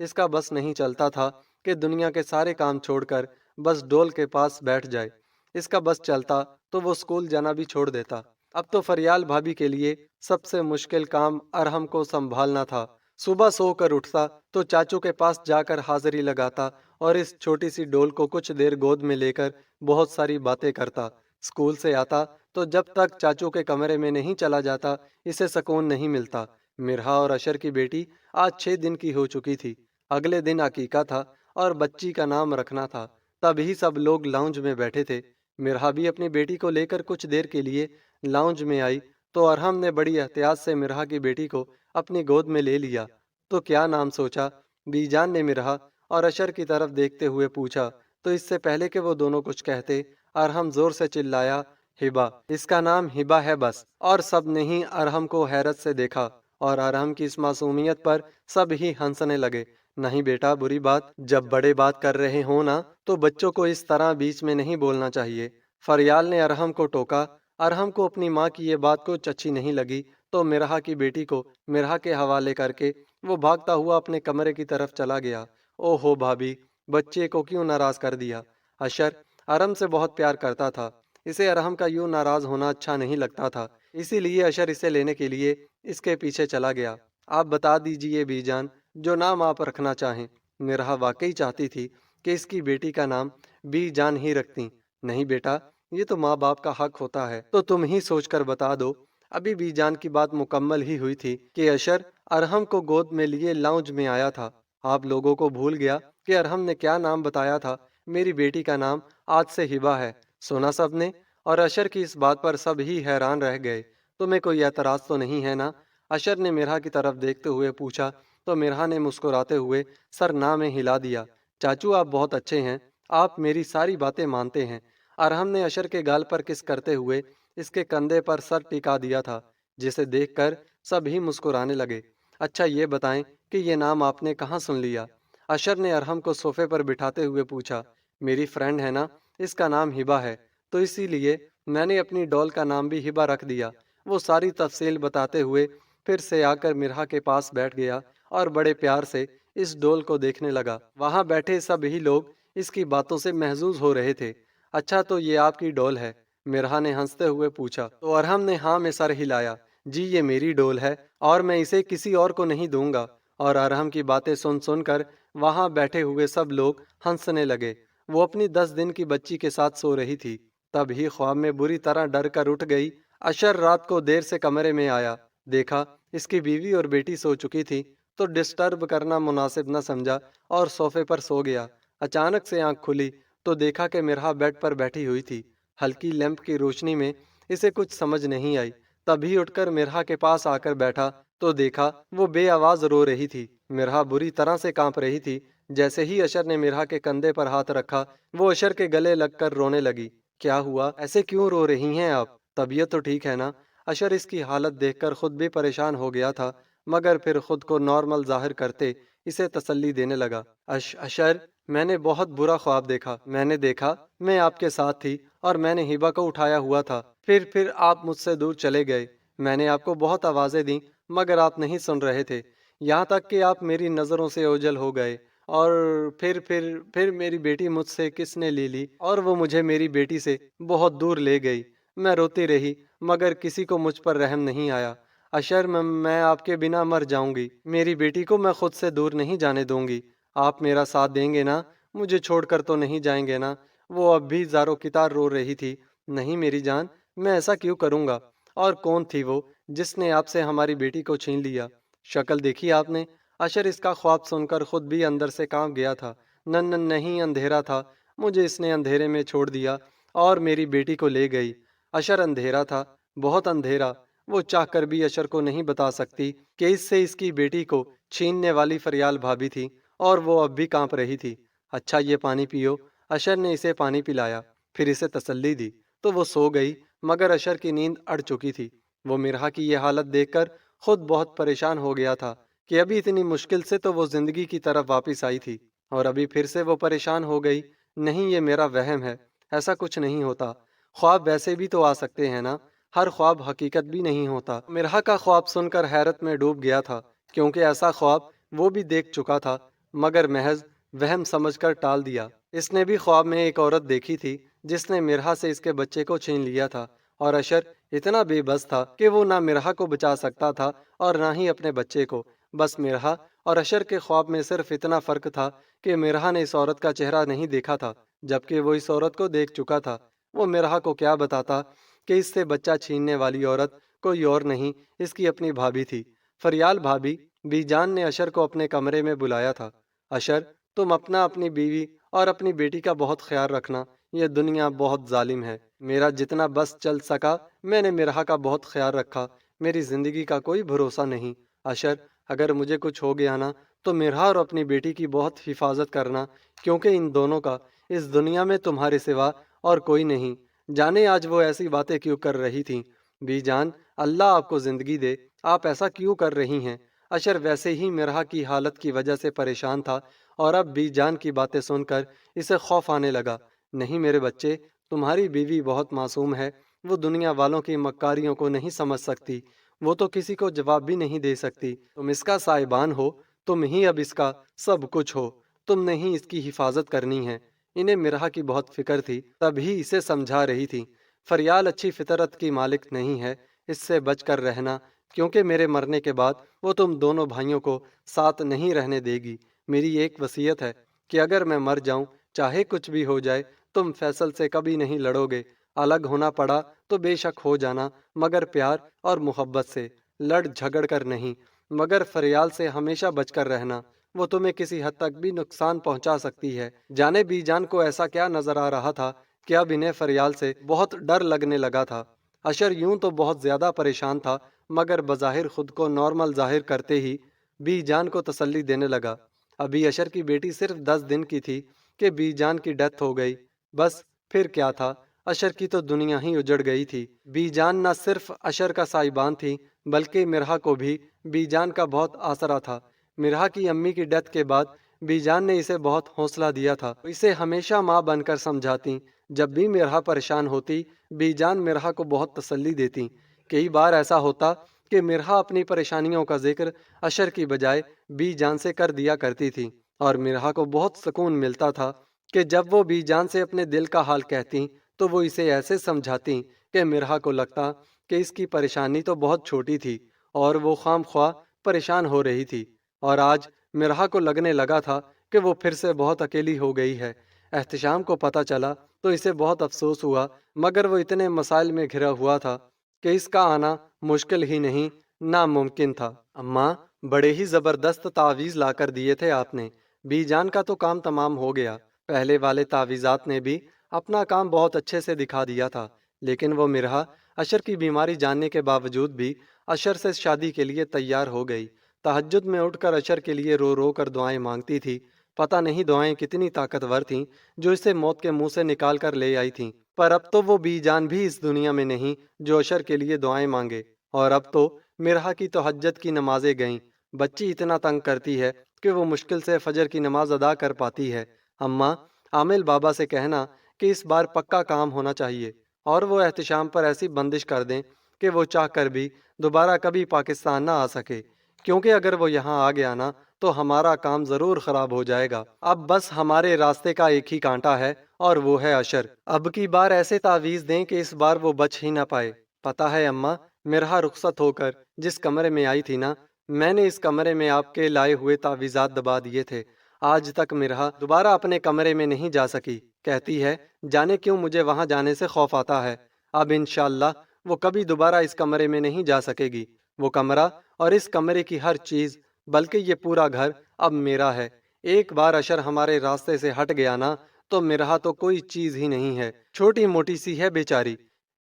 اس کا بس نہیں چلتا تھا کہ دنیا کے سارے کام چھوڑ کر بس ڈول کے پاس بیٹھ جائے۔ اس کا بس چلتا تو وہ اسکول جانا بھی چھوڑ دیتا۔ اب تو فریال بھابھی کے لیے سب سے مشکل کام ارہم کو سنبھالنا تھا۔ صبح سو کر اٹھتا تو چاچو کے پاس جا کر حاضری لگاتا اور اس چھوٹی سی ڈول کو کچھ دیر گود میں لے کر بہت ساری باتیں کرتا۔ اسکول سے آتا تو جب تک چاچو کے کمرے میں نہیں چلا جاتا اسے سکون نہیں ملتا۔ مرہا اور اشر کی بیٹی آج 6 دن کی ہو چکی تھی۔ اگلے دن عقیقہ تھا اور بچی کا نام رکھنا تھا۔ تبھی سب لوگ لاؤنج میں بیٹھے تھے۔ مرہا بھی اپنی بیٹی کو لے کر کچھ دیر کے لیے لاؤنج میں آئی تو ارہم نے بڑی احتیاط سے مرہا کی بیٹی کو اپنی گود میں لے لیا۔ تو کیا نام سوچا؟ بی جان نے مرہا اور اشر کی طرف دیکھتے ہوئے پوچھا تو اس سے پہلے کہ وہ دونوں کچھ کہتے ارہم زور سے چلایا، ہبا، اس کا نام ہبا ہے بس۔ اور سب نے ہی ارہم کو حیرت سے دیکھا اور ارہم کی اس معصومیت پر سب ہی ہنسنے لگے۔ نہیں بیٹا، بری بات، جب بڑے بات کر رہے ہوں نا تو بچوں کو اس طرح بیچ میں نہیں بولنا چاہیے۔ فریال نے ارہم کو ٹوکا۔ ارہم کو اپنی ماں کی یہ بات کچھ اچھی نہیں لگی تو مرہا کی بیٹی کو مرہا کے حوالے کر کے وہ بھاگتا ہوا اپنے کمرے کی طرف چلا گیا۔ او ہو بھابھی، بچے کو کیوں ناراض کر دیا؟ اشر ارہم سے بہت پیار کرتا تھا، اسے ارہم کا یوں ناراض ہونا اچھا نہیں لگتا تھا، اسی لیے اشر اسے لینے کے لیے اس کے پیچھے چلا گیا۔ آپ بتا دیجئے بی جان، جو نام آپ رکھنا چاہیں۔ مرہا واقعی چاہتی تھی کہ اس کی بیٹی کا نام بی جان ہی رکھتی۔ نہیں بیٹا، یہ تو ماں باپ کا حق ہوتا ہے، تو تم ہی سوچ کر بتا دو۔ ابھی بی جان کی بات مکمل ہی ہوئی تھی کہ اشر ارہم کو گود میں لیے لاؤنج میں آیا تھا۔ آپ لوگوں کو بھول گیا کہ ارہم نے کیا نام بتایا تھا؟ میری بیٹی کا نام آج سے ہبا ہے۔ سنا سب نے؟ اور اشر کی اس بات پر سب ہی حیران رہ گئے۔ تمہیں کوئی اعتراض تو نہیں ہے نا؟ اشر نے مرہا کی طرف دیکھتے ہوئے پوچھا تو مرہا نے مسکراتے ہوئے سر نہ میں ہلا دیا۔ چاچو آپ بہت اچھے ہیں، آپ میری ساری باتیں مانتے ہیں۔ ارہم نے اشر کے گال پر کس کرتے ہوئے اس کے کندھے پر سر ٹکا دیا تھا، جسے دیکھ کر سب ہی مسکرانے لگے۔ اچھا یہ بتائیں کہ یہ نام آپ نے کہاں سن لیا؟ اشر نے ارہم کو صوفے پر بٹھاتے ہوئے پوچھا۔ میری فرینڈ ہے نا، اس کا نام ہبا ہے، تو اسی لیے میں نے اپنی ڈول کا نام بھی ہبا رکھ دیا۔ وہ ساری تفصیل بتاتے ہوئے پھر سے آ کر مرہا کے پاس بیٹھ گیا اور بڑے پیار سے اس ڈول کو دیکھنے لگا۔ وہاں بیٹھے سب ہی لوگ اس کی باتوں سے محظوظ ہو رہے تھے۔ اچھا تو یہ آپ کی ڈول ہے؟ مرہا نے ہنستے ہوئے پوچھا تو ارہم نے ہاں میں سر ہلایا۔ جی یہ میری ڈول ہے اور میں اسے کسی اور کو نہیں دوں گا۔ اور ارہم کی باتیں سن سن کر وہاں بیٹھے ہوئے سب لوگ ہنسنے لگے۔ وہ اپنی 10 دن کی بچی کے ساتھ سو رہی تھی، تب ہی خواب میں بری طرح ڈر کر اٹھ گئی۔ اشر رات کو دیر سے کمرے میں آیا، دیکھا اس کی بیوی اور بیٹی سو چکی تھی تو ڈسٹرب کرنا مناسب نہ سمجھا اور صوفے پر سو گیا۔ اچانک سے آنکھ کھلی تو دیکھا کہ مرہا بیڈ پر بیٹھی ہوئی تھی۔ ہلکی لیمپ کی روشنی میں اسے کچھ سمجھ نہیں آئی، تبھی اٹھ کر مرہا کے پاس آ کر بیٹھا تو دیکھا وہ بے آواز رو رہی تھی۔ مرہا بری طرح سے کانپ رہی تھی۔ جیسے ہی اشر نے مرہا کے کندھے پر ہاتھ رکھا وہ اشر کے گلے لگ کر رونے لگی۔ کیا ہوا؟ ایسے کیوں رو رہی ہیں آپ؟ طبیعت تو ٹھیک ہے نا؟ اشر اس کی حالت دیکھ کر خود بھی پریشان ہو گیا تھا، مگر پھر خود کو نارمل ظاہر کرتے اسے تسلی دینے لگا۔ اشر، میں نے بہت برا خواب دیکھا۔ میں نے دیکھا میں آپ کے ساتھ تھی اور میں نے ہبا کو اٹھایا ہوا تھا، پھر آپ مجھ سے دور چلے گئے۔ میں نے آپ کو بہت آوازیں دیں مگر آپ نہیں سن رہے تھے، یہاں تک کہ آپ میری نظروں سے اوجھل ہو گئے۔ اور پھر میری بیٹی مجھ سے کس نے لے لی اور وہ مجھے میری بیٹی سے بہت دور لے گئی۔ میں روتی رہی مگر کسی کو مجھ پر رحم نہیں آیا۔ اشر، میں آپ کے بنا مر جاؤں گی، میری بیٹی کو میں خود سے دور نہیں جانے دوں گی۔ آپ میرا ساتھ دیں گے نا؟ مجھے چھوڑ کر تو نہیں جائیں گے نا؟ وہ اب بھی زارو کتار رو رہی تھی۔ نہیں میری جان، میں ایسا کیوں کروں گا؟ اور کون تھی وہ جس نے آپ سے ہماری بیٹی کو چھین لیا؟ شکل دیکھی آپ نے؟ اشر اس کا خواب سن کر خود بھی اندر سے کانپ گیا تھا۔ نہیں اندھیرا تھا، مجھے اس نے اندھیرے میں چھوڑ دیا اور میری بیٹی کو لے گئی۔ اشر اندھیرا تھا، بہت اندھیرا۔ وہ چاہ کر بھی اشر کو نہیں بتا سکتی کہ اس سے اس کی بیٹی کو چھیننے والی فریال بھابھی تھی اور وہ اب بھی کانپ رہی تھی۔ اچھا یہ پانی پیو۔ اشر نے اسے پانی پلایا، پھر اسے تسلی دی تو وہ سو گئی، مگر اشر کی نیند اڑ چکی تھی۔ وہ مرہا کی یہ حالت دیکھ کر خود بہت پریشان ہو گیا تھا کہ ابھی اتنی مشکل سے تو وہ زندگی کی طرف واپس آئی تھی اور ابھی پھر سے وہ پریشان ہو گئی۔ نہیں یہ میرا وہم ہے، ایسا کچھ نہیں ہوتا۔ خواب ویسے بھی تو آ سکتے ہیں نا، ہر خواب حقیقت بھی نہیں ہوتا۔ مرہا کا خواب سن کر حیرت میں ڈوب گیا تھا، کیونکہ ایسا خواب وہ بھی دیکھ چکا تھا۔ مگر محض وہم سمجھ کر ٹال دیا۔ اس نے بھی خواب میں ایک عورت دیکھی تھی جس نے مرحا سے اس کے بچے کو چھین لیا تھا، اور اشر اتنا بے بس تھا کہ وہ نہ مرحا کو بچا سکتا تھا اور نہ ہی اپنے بچے کو۔ بس مرحا اور اشر کے خواب میں صرف اتنا فرق تھا کہ مرحا نے اس عورت کا چہرہ نہیں دیکھا تھا، جبکہ وہ اس عورت کو دیکھ چکا تھا۔ وہ مرحا کو کیا بتاتا کہ اس سے بچہ چھیننے والی عورت کوئی اور نہیں، اس کی اپنی بھابھی تھی۔ فریال بھابھی بی جان نے اشر کو اپنے کمرے میں بلایا تھا۔ اشر، تم اپنی بیوی اور اپنی بیٹی کا بہت خیال رکھنا، یہ دنیا بہت ظالم ہے۔ میرا جتنا بس چل سکا میں نے مرحا کا بہت خیال رکھا، میری زندگی کا کوئی بھروسہ نہیں۔ اشر، اگر مجھے کچھ ہو گیا نا تو مرحا اور اپنی بیٹی کی بہت حفاظت کرنا، کیونکہ ان دونوں کا اس دنیا میں تمہارے سوا اور کوئی نہیں۔ جانے آج وہ ایسی باتیں کیوں کر رہی تھیں۔ بی جان، اللہ آپ کو زندگی دے، آپ ایسا کیوں کر رہی ہیں؟ اشر ویسے ہی مرحا کی حالت کی وجہ سے پریشان تھا، اور اب بی جان کی باتیں سن کر اسے خوف آنے لگا۔ نہیں میرے بچے، تمہاری بیوی بہت معصوم ہے، وہ دنیا والوں کی مکاریوں کو نہیں سمجھ سکتی، وہ تو کسی کو جواب بھی نہیں دے سکتی۔ تم اس کا سائبان ہو، تم ہی اب اس کا سب کچھ ہو، تم نے ہی اس کی حفاظت کرنی ہے۔ انہیں مرحا کی بہت فکر تھی، تبھی اسے سمجھا رہی تھی۔ فریال اچھی فطرت کی مالک نہیں ہے، اس سے بچ کر رہنا، کیونکہ میرے مرنے کے بعد وہ تم دونوں بھائیوں کو ساتھ نہیں رہنے دے گی۔ میری ایک وصیت ہے کہ اگر میں مر جاؤں، چاہے کچھ بھی ہو جائے، تم فیصل سے کبھی نہیں لڑو گے۔ الگ ہونا پڑا تو بے شک ہو جانا، مگر پیار اور محبت سے، لڑ جھگڑ کر نہیں۔ مگر فریال سے ہمیشہ بچ کر رہنا، وہ تمہیں کسی حد تک بھی نقصان پہنچا سکتی ہے۔ جانے بی جان کو ایسا کیا نظر آ رہا تھا کہ اب انہیں فریال سے بہت ڈر لگنے لگا تھا۔ اشر یوں تو بہت زیادہ پریشان تھا، مگر بظاہر خود کو نارمل ظاہر کرتے ہی بی جان کو تسلی دینے لگا۔ ابھی اشر کی بیٹی صرف 10 دن کی تھی کہ بی جان کی ڈیتھ ہو گئی، بس پھر کیا تھا، اشر کی تو دنیا ہی اجڑ گئی تھی۔ بی جان نہ صرف اشر کا سائبان تھی، بلکہ مرحا کو بھی بی جان کا بہت آسرا تھا۔ مرحا کی امی کی ڈیتھ کے بعد بی جان نے اسے بہت حوصلہ دیا تھا، اسے ہمیشہ ماں بن کر سمجھاتی۔ جب بھی مرحا پریشان ہوتی، بی جان مرحا کو بہت تسلی دیتی۔ کئی بار ایسا ہوتا کہ مرحا اپنی پریشانیوں کا ذکر اشر کی بجائے بی جان سے کر دیا کرتی تھی، اور مرحا کو بہت سکون ملتا تھا کہ جب وہ بی جان سے اپنے دل کا حال کہتی تو وہ اسے ایسے سمجھاتی کہ مرحا کو لگتا کہ اس کی پریشانی تو بہت چھوٹی تھی اور وہ خام خواہ پریشان ہو رہی تھی۔ اور آج مرحا کو لگنے لگا تھا کہ وہ پھر سے بہت اکیلی ہو گئی ہے۔ احتشام کو پتہ چلا تو اسے بہت افسوس ہوا، مگر وہ اتنے مسائل میں گھرا ہوا تھا کہ اس کا آنا مشکل ہی نہیں، ناممکن تھا۔ اماں، بڑے ہی زبردست تعویذ لا کر دیے تھے آپ نے۔ بی جان کا تو کام تمام ہو گیا، پہلے والے تعویذات نے بھی اپنا کام بہت اچھے سے دکھا دیا تھا، لیکن وہ مرحا اشر کی بیماری جاننے کے باوجود بھی اشر سے شادی کے لیے تیار ہو گئی۔ تہجد میں اٹھ کر اشر کے لیے رو رو کر دعائیں مانگتی تھی۔ پتہ نہیں دعائیں کتنی طاقتور تھیں جو اسے موت کے منہ سے نکال کر لے آئی تھیں، پر اب تو وہ بی جان بھی اس دنیا میں نہیں جو اشر کے لیے دعائیں مانگے۔ اور اب تو مرحا کی تہجد کی نمازیں گئیں۔ بچی اتنا تنگ کرتی ہے کہ وہ مشکل سے فجر کی نماز ادا کر پاتی ہے۔ اماں، عامل بابا سے کہنا کہ اس بار پکا کام ہونا چاہیے، اور وہ احتشام پر ایسی بندش کر دیں کہ وہ چاہ کر بھی دوبارہ کبھی پاکستان نہ آ سکے، کیونکہ اگر وہ یہاں آ گیا نا تو ہمارا کام ضرور خراب ہو جائے گا۔ اب بس ہمارے راستے کا ایک ہی کانٹا ہے، اور وہ ہے اشر۔ اب کی بار ایسے تعویذ دیں کہ اس بار وہ بچ ہی نہ پائے۔ پتہ ہے اماں، مرحا رخصت ہو کر جس کمرے میں آئی تھی نا، میں نے اس کمرے میں آپ کے لائے ہوئے تعویذات دبا دیے تھے۔ آج تک مرحا دوبارہ اپنے کمرے میں نہیں جا سکی، کہتی ہے جانے کیوں مجھے وہاں جانے سے خوف آتا ہے۔ اب انشاءاللہ وہ کبھی دوبارہ اس کمرے میں نہیں جا سکے گی۔ وہ کمرہ اور اس کمرے کی ہر چیز، بلکہ یہ پورا گھر اب میرا ہے۔ ایک بار اشر ہمارے راستے سے ہٹ گیا نا تو مرحا تو کوئی چیز ہی نہیں ہے، چھوٹی موٹی سی ہے بیچاری۔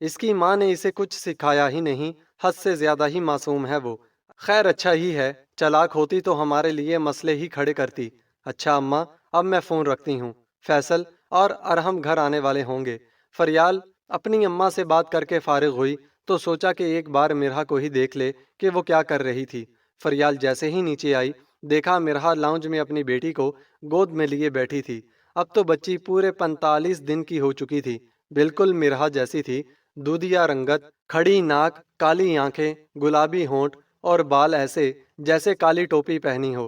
اس کی ماں نے اسے کچھ سکھایا ہی نہیں، حد سے زیادہ ہی معصوم ہے وہ۔ خیر اچھا ہی ہے، چلاک ہوتی تو ہمارے لیے مسئلے ہی کھڑے کرتی۔ اچھا اماں، اب میں فون رکھتی ہوں، فیصل اور ارحم گھر آنے والے ہوں گے۔ فریال اپنی اماں سے بات کر کے فارغ ہوئی تو سوچا کہ ایک بار مرحا کو ہی دیکھ لے کہ وہ کیا کر رہی تھی۔ فریال جیسے ہی نیچے آئی، دیکھا مرحا لاؤنج میں اپنی بیٹی کو گود میں لیے بیٹھی تھی۔ اب تو بچی پورے 45 دن کی ہو چکی تھی، بالکل مرحا جیسی تھی، دودھیا رنگت، کھڑی ناک، کالی آنکھیں، گلابی ہونٹ، اور بال ایسے جیسے کالی ٹوپی پہنی ہو۔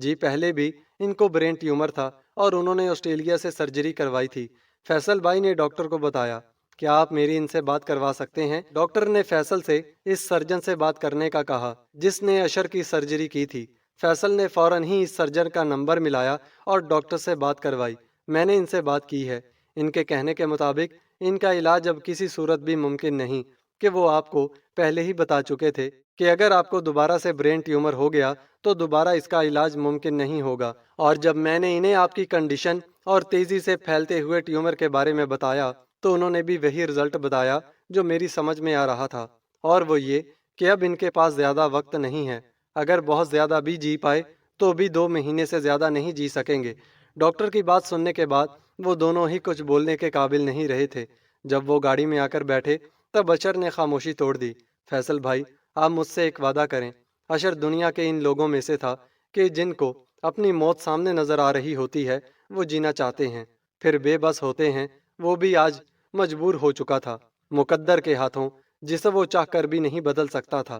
جی پہلے بھی ان کو برین ٹیومر تھا اور انہوں نے آسٹریلیا سے سرجری کروائی تھی۔ فیصل بھائی نے ڈاکٹر کو بتایا، کیا آپ میری ان سے بات کروا سکتے ہیں؟ ڈاکٹر نے فیصل سے اس سرجن سے بات کرنے کا کہا جس نے اشر کی سرجری کی تھی۔ فیصل نے فوراً ہی اس سرجن کا نمبر ملایا اور ڈاکٹر سے بات کروائی۔ میں نے ان سے بات کی ہے، ان کے کہنے کے مطابق ان کا علاج اب کسی صورت بھی ممکن نہیں، کہ وہ آپ کو پہلے ہی بتا چکے تھے کہ اگر آپ کو دوبارہ سے برین ٹیومر ہو گیا تو دوبارہ اس کا علاج ممکن نہیں ہوگا۔ اور جب میں نے انہیں آپ کی کنڈیشن اور تیزی سے پھیلتے ہوئے ٹیومر کے بارے میں بتایا تو انہوں نے بھی وہی رزلٹ بتایا جو میری سمجھ میں آ رہا تھا، اور وہ یہ کہ اب ان کے پاس زیادہ وقت نہیں ہے، اگر بہت زیادہ بھی جی پائے تو بھی 2 مہینے سے زیادہ نہیں جی سکیں گے۔ ڈاکٹر کی بات سننے کے بعد وہ دونوں ہی کچھ بولنے کے قابل نہیں رہے تھے۔ جب وہ گاڑی میں آ کر بیٹھے تب اشر نے خاموشی توڑ دی۔ فیصل بھائی، آپ مجھ سے ایک وعدہ کریں۔ اشر دنیا کے ان لوگوں میں سے تھا کہ جن کو اپنی موت سامنے نظر آ رہی ہوتی ہے وہ جینا چاہتے ہیں، پھر بے بس ہوتے ہیں۔ وہ بھی آج مجبور ہو چکا تھا، مقدر کے ہاتھوں جسے وہ چاہ کر بھی نہیں بدل سکتا تھا،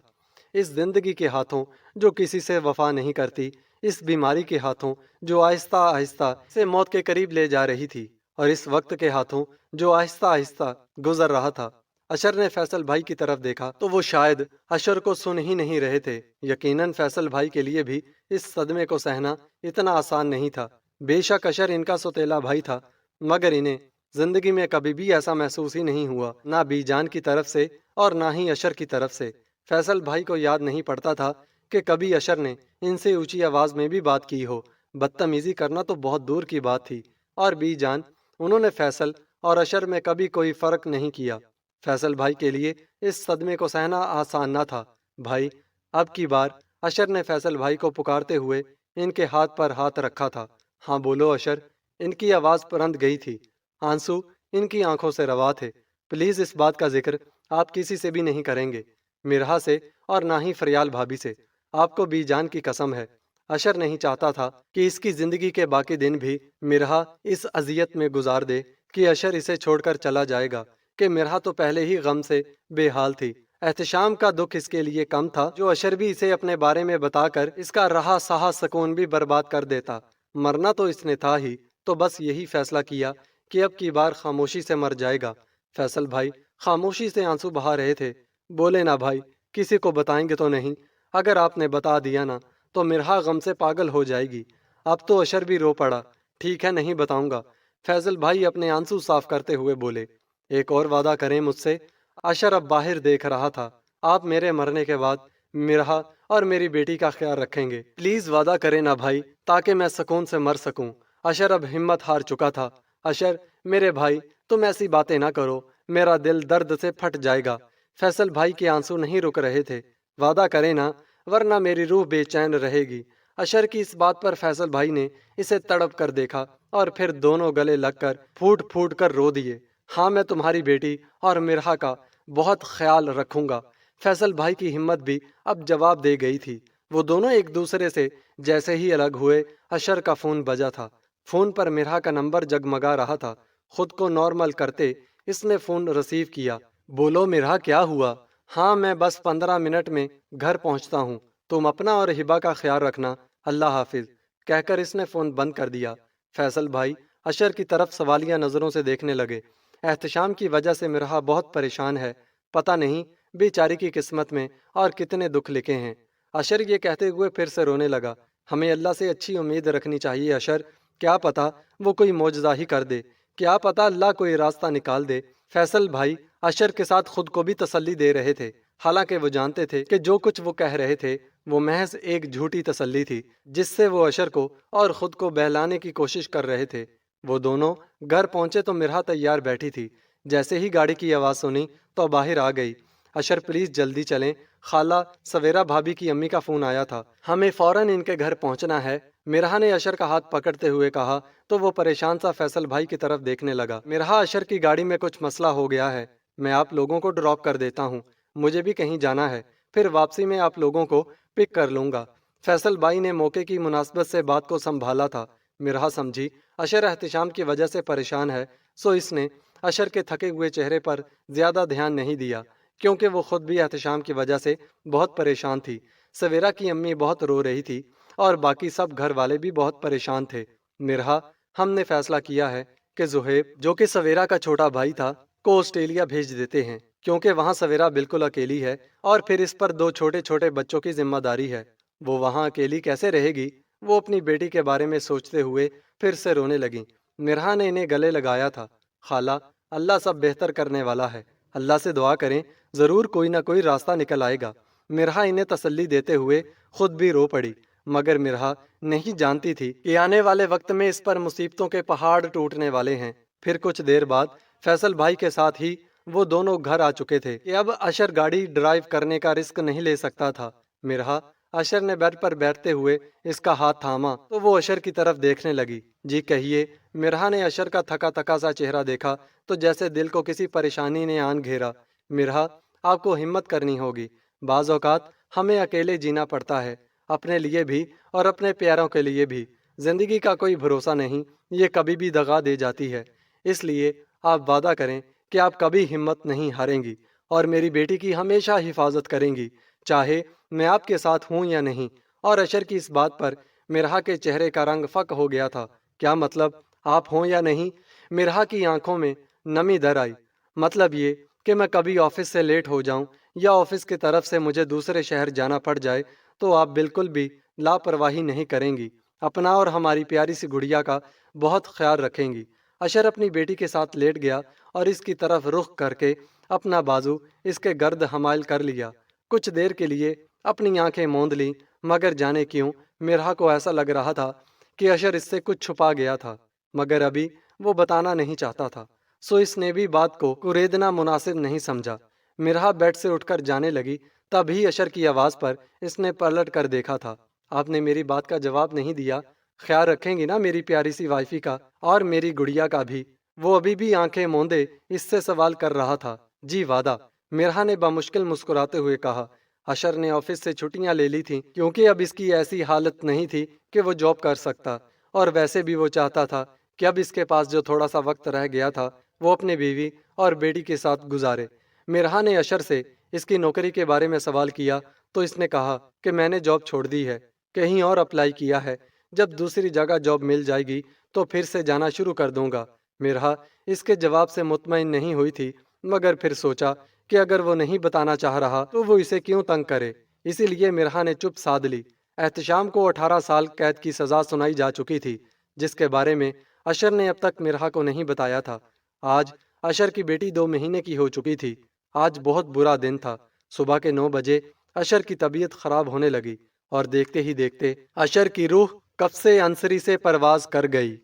اس زندگی کے ہاتھوں جو کسی سے وفا نہیں کرتی، اس بیماری کے ہاتھوں جو آہستہ آہستہ سے موت کے قریب لے جا رہی تھی، اور اس وقت کے ہاتھوں جو آہستہ آہستہ گزر رہا تھا۔ اشر نے فیصل بھائی کی طرف دیکھا تو وہ شاید اشر کو سن ہی نہیں رہے تھے۔ یقیناً فیصل بھائی کے لیے بھی اس صدمے کو سہنا اتنا آسان نہیں تھا۔ بے شک اشر ان کا سوتیلا بھائی تھا، مگر انہیں زندگی میں کبھی بھی ایسا محسوس ہی نہیں ہوا، نہ بی جان کی طرف سے اور نہ ہی اشر کی طرف سے۔ فیصل بھائی کو یاد نہیں پڑتا تھا کہ کبھی اشر نے ان سے اونچی آواز میں بھی بات کی ہو۔ بدتمیزی کرنا تو بہت دور کی بات تھی، اور بی جان انہوں نے فیصل اور اشر میں کبھی کوئی فرق نہیں کیا۔ فیصل بھائی کے لیے اس صدمے کو سہنا آسان نہ تھا۔ بھائی، اب کی بار اشر نے فیصل بھائی کو پکارتے ہوئے ان کے ہاتھ پر ہاتھ رکھا تھا۔ ہاں بولو اشر۔ ان کی آواز پرند گئی تھی، آنسو ان کی آنکھوں سے روا تھے۔ پلیز اس بات کا ذکر آپ کسی سے بھی نہیں کریں گے، مرہا سے اور نہ ہی فریال بھابھی سے، آپ کو بی جان کی قسم ہے۔ اشر نہیں چاہتا تھا کہ اس کی زندگی کے باقی دن بھی مرہا اس اذیت میں گزار دے کہ اشر اسے چھوڑ کر چلا جائے گا، کہ مرہا تو پہلے ہی غم سے بے حال تھی۔ احتشام کا دکھ اس کے لیے کم تھا جو اشر بھی اسے اپنے بارے میں بتا کر اس کا رہا سہا سکون بھی برباد کر دیتا۔ مرنا تو اس نے تھا ہی، تو بس یہی فیصلہ کیا کہ اب کی بار خاموشی سے مر جائے گا۔ فیصل بھائی خاموشی سے آنسو بہا رہے تھے۔ بولے نا بھائی، کسی کو بتائیں گے تو نہیں؟ اگر آپ نے بتا دیا نا تو مرہا غم سے پاگل ہو جائے گی۔ اب تو اشر بھی رو پڑا۔ ٹھیک ہے، نہیں بتاؤں گا۔ فیصل بھائی اپنے آنسو صاف کرتے ہوئے بولے، ایک اور وعدہ کریں مجھ سے؟ اشر اب باہر دیکھ رہا تھا۔ آپ میرے مرنے کے بعد مرہا اور میری بیٹی کا خیال رکھیں گے؟ پلیز وعدہ کریں نا بھائی، تاکہ میں سکون سے مر سکوں۔ اشر اب ہمت ہار چکا تھا۔ اشر میرے بھائی، تم ایسی باتیں نہ کرو، میرا دل درد سے پھٹ جائے گا۔ فیصل بھائی کے آنسو نہیں رک رہے تھے۔ وعدہ کریں نا، ورنہ میری روح بے چین رہے گی۔ اشر کی اس بات پر فیصل بھائی نے اسے تڑپ کر دیکھا اور پھر دونوں گلے لگ کر پھوٹ پھوٹ کر رو دیے۔ ہاں، میں تمہاری بیٹی اور مرہا کا بہت خیال رکھوں گا۔ فیصل بھائی کی ہمت بھی اب جواب دے گئی تھی۔ وہ دونوں ایک دوسرے سے جیسے ہی الگ ہوئے، اشر کا فون بجا تھا۔ فون پر مرہا کا نمبر جگمگا رہا تھا۔ خود کو نارمل کرتے اس نے فون ریسیو کیا۔ بولو مرہا، کیا ہوا؟ ہاں، میں بس 15 منٹ میں گھر پہنچتا ہوں، تم اپنا اور ہبا کا خیال رکھنا، اللہ حافظ، کہہ کر اس نے فون بند کر دیا۔ فیصل بھائی اشر کی طرف سوالیہ نظروں سے دیکھنے لگے۔ احتشام کی وجہ سے مرہا بہت پریشان ہے، پتہ نہیں بیچاری کی قسمت میں اور کتنے دکھ لکھے ہیں۔ اشر یہ کہتے ہوئے پھر سے رونے لگا۔ ہمیں اللہ سے اچھی امید رکھنی چاہیے اشر، کیا پتہ وہ کوئی معجزہ ہی کر دے، کیا پتہ اللہ کوئی راستہ نکال دے۔ فیصل بھائی اشر کے ساتھ خود کو بھی تسلی دے رہے تھے، حالانکہ وہ جانتے تھے کہ جو کچھ وہ کہہ رہے تھے وہ محض ایک جھوٹی تسلی تھی جس سے وہ اشر کو اور خود کو بہلانے کی کوشش کر رہے تھے۔ وہ دونوں گھر پہنچے تو مرہا تیار بیٹھی تھی۔ جیسے ہی گاڑی کی آواز سنی تو باہر آ گئی۔ اشر پلیز جلدی چلیں، خالہ سویرا بھابھی کی امی کا فون آیا تھا، ہمیں فوراً ان کے گھر پہنچنا ہے۔ مرہا نے اشر کا ہاتھ پکڑتے ہوئے کہا تو وہ پریشان سا فیصل بھائی کی طرف دیکھنے لگا۔ مرہا، اشر کی گاڑی میں کچھ مسئلہ ہو گیا ہے، میں آپ لوگوں کو ڈراپ کر دیتا ہوں، مجھے بھی کہیں جانا ہے، پھر واپسی میں آپ لوگوں کو پک کر لوں گا۔ فیصل بھائی نے موقع کی مناسبت سے بات کو سنبھالا تھا۔ مرہا سمجھی اشر احتشام کی وجہ سے پریشان ہے، سو اس نے اشر کے تھکے ہوئے چہرے پر زیادہ دھیان نہیں دیا، کیونکہ وہ خود بھی احتشام کی وجہ سے بہت پریشان تھی۔ سویرا کی امی بہت رو رہی تھی اور باقی سب گھر والے بھی بہت پریشان تھے۔ مرہا، ہم نے فیصلہ کیا ہے کہ زہیب، جو کہ سویرا کا چھوٹا بھائی تھا، کو آسٹریلیا بھیج دیتے ہیں، کیونکہ وہاں سویرا بالکل اکیلی ہے اور پھر اس پر 2 چھوٹے چھوٹے بچوں کی ذمہ داری ہے۔ وہ وہاں اکیلی کیسے رہے گی؟ وہ اپنی بیٹی کے بارے میں سوچتے ہوئے پھر سے رونے لگیں۔ مرہا نے انہیں گلے لگایا تھا۔ خالہ، اللہ سب بہتر کرنے والا ہے، اللہ سے دعا کریں، ضرور کوئی نہ کوئی راستہ نکل آئے گا۔ مرہا انہیں تسلی دیتے ہوئے خود بھی رو پڑی، مگر مرہا نہیں جانتی تھی کہ آنے والے وقت میں اس پر مصیبتوں کے پہاڑ ٹوٹنے والے ہیں۔ پھر کچھ دیر بعد فیصل بھائی کے ساتھ ہی وہ دونوں گھر آ چکے تھے کہ اب اشر گاڑی ڈرائیو کرنے کا رسک نہیں لے سکتا تھا۔ مرہا، اشر نے بیڈ پر بیٹھتے ہوئے اس کا ہاتھ تھاما تو وہ اشر کی طرف دیکھنے لگی۔ جی کہیے۔ مرہا نے اشر کا تھکا تھکا سا چہرہ دیکھا تو جیسے دل کو کسی پریشانی نے آن گھیرا۔ مرہا، آپ کو ہمت کرنی ہوگی، بعض اوقات ہمیں اکیلے جینا پڑتا ہے، اپنے لیے بھی اور اپنے پیاروں کے لیے بھی۔ زندگی کا کوئی بھروسہ نہیں، یہ کبھی بھی دغا دے جاتی ہے، اس لیے آپ وعدہ کریں کہ آپ کبھی ہمت نہیں ہاریں گی اور میری بیٹی کی ہمیشہ حفاظت کریں گی، چاہے میں آپ کے ساتھ ہوں یا نہیں۔ اور اشر کی اس بات پر مرہا کے چہرے کا رنگ فک ہو گیا تھا۔ کیا مطلب، آپ ہوں یا نہیں؟ مرہا کی آنکھوں میں نمی در آئی۔ مطلب یہ کہ میں کبھی آفس سے لیٹ ہو جاؤں یا آفس کی طرف سے مجھے دوسرے شہر جانا پڑ جائے تو آپ بالکل بھی لاپرواہی نہیں کریں گی، اپنا اور ہماری پیاری سی گڑیا کا بہت خیال رکھیں گی۔ اشر اپنی بیٹی کے ساتھ لیٹ گیا اور اس کی طرف رخ کر کے اپنا بازو اس کے گرد حمائل کر لیا۔ کچھ دیر کے لیے اپنی آنکھیں موند لیں، مگر جانے کیوں مرہا کو ایسا لگ رہا تھا کہ اشر اس سے کچھ چھپا گیا تھا، مگر ابھی وہ بتانا نہیں چاہتا تھا، سو اس نے بھی بات کو کریدنا مناسب نہیں سمجھا۔ مرہا بیڈ سے اٹھ کر جانے لگی، تبھی اشر کی آواز پر اس نے پلٹ کر دیکھا تھا۔ آپ نے میری بات کا جواب نہیں دیا، خیال رکھیں گی نا میری پیاری سی وائفی کا اور میری گڑیا کا بھی؟ وہ ابھی بھی آنکھیں موندے اس سے سوال کر رہا تھا۔ جی وعدہ، مرہا نے بمشکل مسکراتے ہوئے کہا۔ اشر نے آفس سے چھٹیاں لے لی تھیں کیونکہ اب اس کی ایسی حالت نہیں تھی کہ وہ جاب کر سکتا، اور ویسے بھی وہ چاہتا تھا کہ اب اس کے پاس جو تھوڑا سا وقت رہ گیا تھا وہ اپنے بیوی اور بیٹی کے ساتھ گزارے۔ مرہا نے اشر سے اس کی نوکری کے بارے میں سوال کیا تو اس نے کہا کہ میں نے جاب چھوڑ دی ہے، کہیں اور اپلائی کیا ہے، جب دوسری جگہ جاب مل جائے گی تو پھر سے جانا شروع کر دوں گا۔ مرہا اس کے جواب سے مطمئن نہیں ہوئی تھی، مگر پھر سوچا کہ اگر وہ نہیں بتانا چاہ رہا تو وہ اسے کیوں تنگ کرے، اسی لیے مرہا نے چپ سادھ لی۔ احتشام کو 18 سال قید کی سزا سنائی جا چکی تھی، جس کے بارے میں اشر نے اب تک مرہا کو نہیں بتایا تھا۔ آج اشر کی بیٹی 2 مہینے کی ہو چکی تھی۔ آج بہت برا دن تھا۔ صبح کے 9 بجے اشر کی طبیعت خراب ہونے لگی اور دیکھتے ہی دیکھتے اشر کی روح کف سے انصری سے پرواز کر گئی۔